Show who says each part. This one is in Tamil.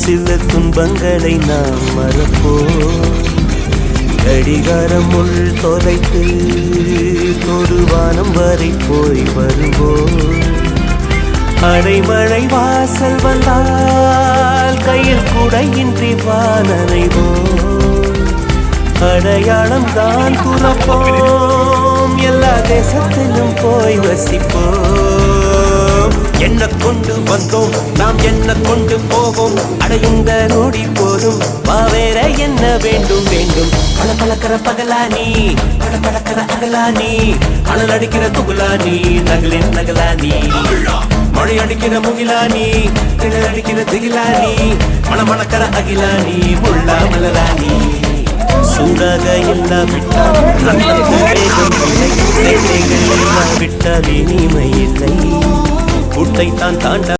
Speaker 1: சில துன்பங்களை நாம் மறப்போம். கடிகாரம் உள் தொலைத்து தொடுவானம் வரை போய் வருவோம். அடைமழை வாசல் வந்தால் கையில் குடையின்றி வானனைவோம். அடையாளம் தான் துறப்போம், எல்லா தேசத்திலும் போய் வசிப்போம். என்ன கொண்டு வந்தோம் நாம் என்ன கொண்டு போவோம், அடையுங்க நோடி போதும் வா வேற என்ன வேண்டும் வேண்டும். பல பழக்கிற பகலானி பல பழக்கிற அகலானி, அனல் அடிக்கிற துகுலானி நகலின் நகலானி, மழை அடிக்கிற முகிலானி கிழல் அடிக்கிற திகிலானி, மணமணக்கிற அகிலானி முள்ளா மலராணி. சூடாக இல்லாவிட்டால் ரத்தத்து வேகம் இல்லை, இல்லாவிட்டால் இனிமை இல்லை. கூட்டை தான் தாண்ட